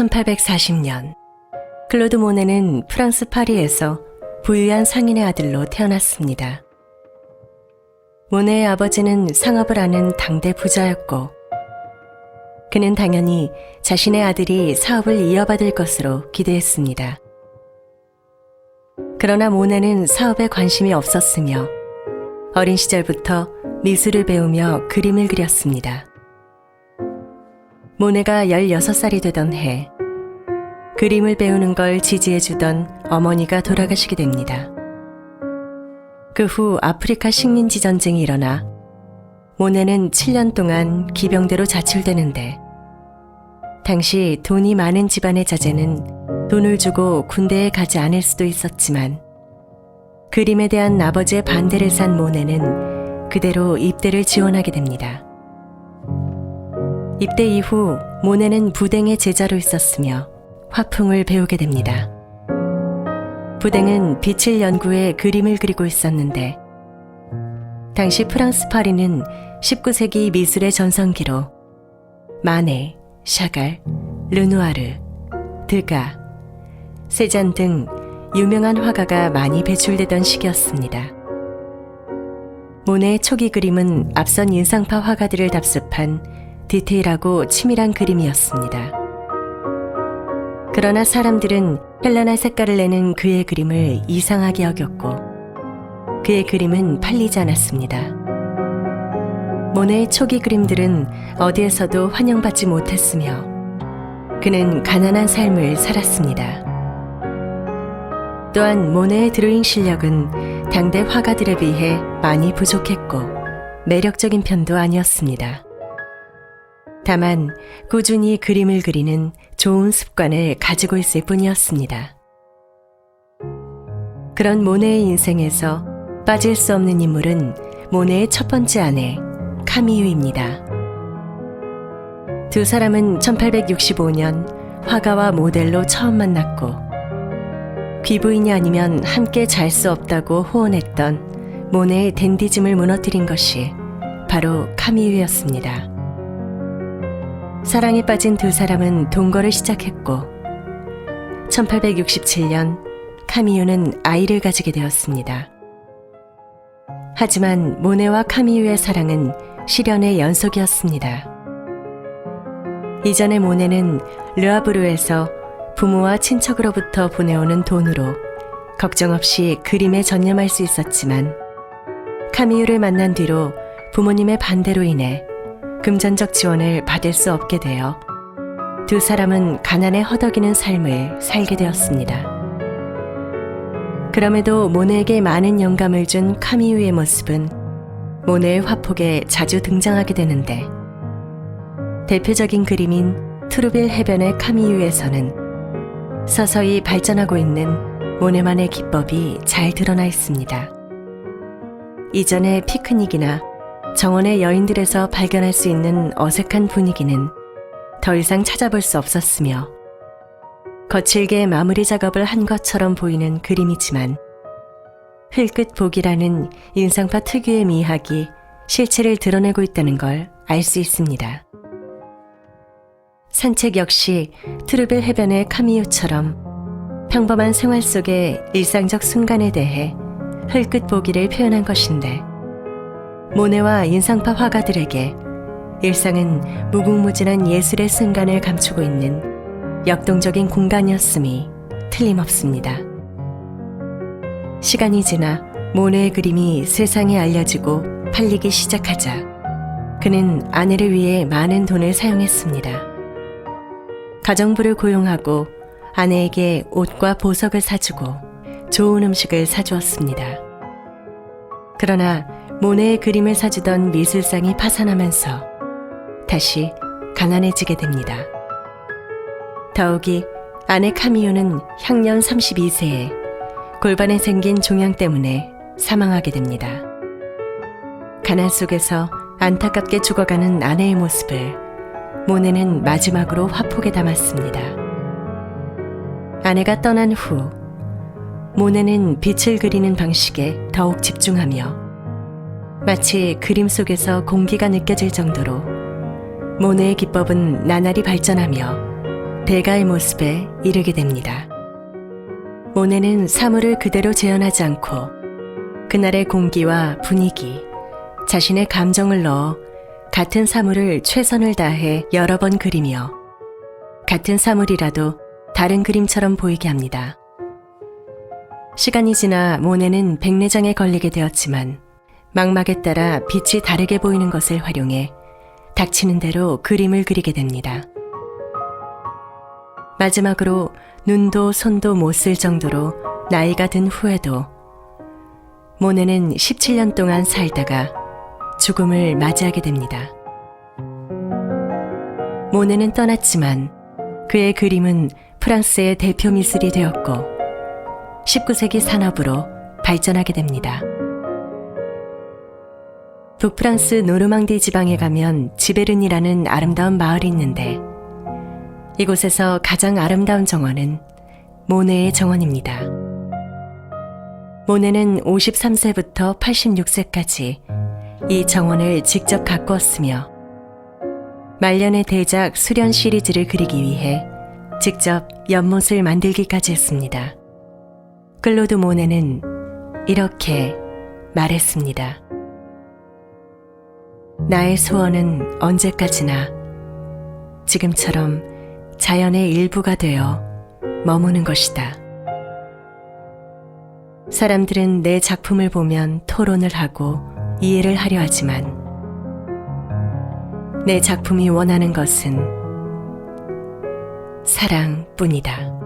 1840년 클로드 모네는 프랑스 파리에서 부유한 상인의 아들로 태어났습니다. 모네의 아버지는 상업을 하는 당대 부자였고 그는 당연히 자신의 아들이 사업을 이어받을 것으로 기대했습니다. 그러나 모네는 사업에 관심이 없었으며 어린 시절부터 미술을 배우며 그림을 그렸습니다. 모네가 16살이 되던 해 그림을 배우는 걸 지지해주던 어머니가 돌아가시게 됩니다. 그 후 아프리카 식민지 전쟁이 일어나 모네는 7년 동안 기병대로 자출되는데 당시 돈이 많은 집안의 자제는 돈을 주고 군대에 가지 않을 수도 있었지만 그림에 대한 아버지의 반대를 산 모네는 그대로 입대를 지원하게 됩니다. 입대 이후 모네는 부댕의 제자로 있었으며 화풍을 배우게 됩니다. 부댕은 빛을 연구해 그림을 그리고 있었는데 당시 프랑스 파리는 19세기 미술의 전성기로 마네, 샤갈, 르누아르, 드가, 세잔 등 유명한 화가가 많이 배출되던 시기였습니다. 모네의 초기 그림은 앞선 인상파 화가들을 답습한 디테일하고 치밀한 그림이었습니다. 그러나 사람들은 현란한 색깔을 내는 그의 그림을 이상하게 여겼고 그의 그림은 팔리지 않았습니다. 모네의 초기 그림들은 어디에서도 환영받지 못했으며 그는 가난한 삶을 살았습니다. 또한 모네의 드로잉 실력은 당대 화가들에 비해 많이 부족했고 매력적인 편도 아니었습니다. 다만 꾸준히 그림을 그리는 좋은 습관을 가지고 있을 뿐이었습니다. 그런 모네의 인생에서 빠질 수 없는 인물은 모네의 첫 번째 아내 카미유입니다. 두 사람은 1865년 화가와 모델로 처음 만났고 귀부인이 아니면 함께 잘 수 없다고 호언했던 모네의 댄디즘을 무너뜨린 것이 바로 카미유였습니다. 사랑에 빠진 두 사람은 동거를 시작했고 1867년 카미유는 아이를 가지게 되었습니다. 하지만 모네와 카미유의 사랑은 시련의 연속이었습니다. 이전에 모네는 르아브르에서 부모와 친척으로부터 보내오는 돈으로 걱정 없이 그림에 전념할 수 있었지만 카미유를 만난 뒤로 부모님의 반대로 인해 금전적 지원을 받을 수 없게 되어 두 사람은 가난에 허덕이는 삶을 살게 되었습니다. 그럼에도 모네에게 많은 영감을 준 카미유의 모습은 모네의 화폭에 자주 등장하게 되는데 대표적인 그림인 트루빌 해변의 카미유에서는 서서히 발전하고 있는 모네만의 기법이 잘 드러나 있습니다. 이전의 피크닉이나 정원의 여인들에서 발견할 수 있는 어색한 분위기는 더 이상 찾아볼 수 없었으며 거칠게 마무리 작업을 한 것처럼 보이는 그림이지만 흘끗복이라는 인상파 특유의 미학이 실체를 드러내고 있다는 걸 알 수 있습니다. 산책 역시 트루빌 해변의 카미유처럼 평범한 생활 속의 일상적 순간에 대해 흘끗보기를 표현한 것인데 모네와 인상파 화가들에게 일상은 무궁무진한 예술의 순간을 감추고 있는 역동적인 공간이었음이 틀림없습니다. 시간이 지나 모네의 그림이 세상에 알려지고 팔리기 시작하자 그는 아내를 위해 많은 돈을 사용했습니다. 가정부를 고용하고 아내에게 옷과 보석을 사주고 좋은 음식을 사주었습니다. 그러나 모네의 그림을 사주던 미술상이 파산하면서 다시 가난해지게 됩니다. 더욱이 아내 카미유는 향년 32세에 골반에 생긴 종양 때문에 사망하게 됩니다. 가난 속에서 안타깝게 죽어가는 아내의 모습을 모네는 마지막으로 화폭에 담았습니다. 아내가 떠난 후 모네는 빛을 그리는 방식에 더욱 집중하며 마치 그림 속에서 공기가 느껴질 정도로 모네의 기법은 나날이 발전하며 대가의 모습에 이르게 됩니다. 모네는 사물을 그대로 재현하지 않고 그날의 공기와 분위기, 자신의 감정을 넣어 같은 사물을 최선을 다해 여러 번 그리며 같은 사물이라도 다른 그림처럼 보이게 합니다. 시간이 지나 모네는 백내장에 걸리게 되었지만 망막에 따라 빛이 다르게 보이는 것을 활용해 닥치는 대로 그림을 그리게 됩니다. 마지막으로 눈도 손도 못 쓸 정도로 나이가 든 후에도 모네는 17년 동안 살다가 죽음을 맞이하게 됩니다. 모네는 떠났지만 그의 그림은 프랑스의 대표 미술이 되었고 19세기 산업으로 발전하게 됩니다. 북프랑스 노르망디 지방에 가면 지베른이라는 아름다운 마을이 있는데 이곳에서 가장 아름다운 정원은 모네의 정원입니다. 모네는 53세부터 86세까지 이 정원을 직접 가꾸었으며 말년의 대작 수련 시리즈를 그리기 위해 직접 연못을 만들기까지 했습니다. 클로드 모네는 이렇게 말했습니다. 나의 소원은 언제까지나 지금처럼 자연의 일부가 되어 머무는 것이다. 사람들은 내 작품을 보면 토론을 하고 이해를 하려 하지만 내 작품이 원하는 것은 사랑뿐이다.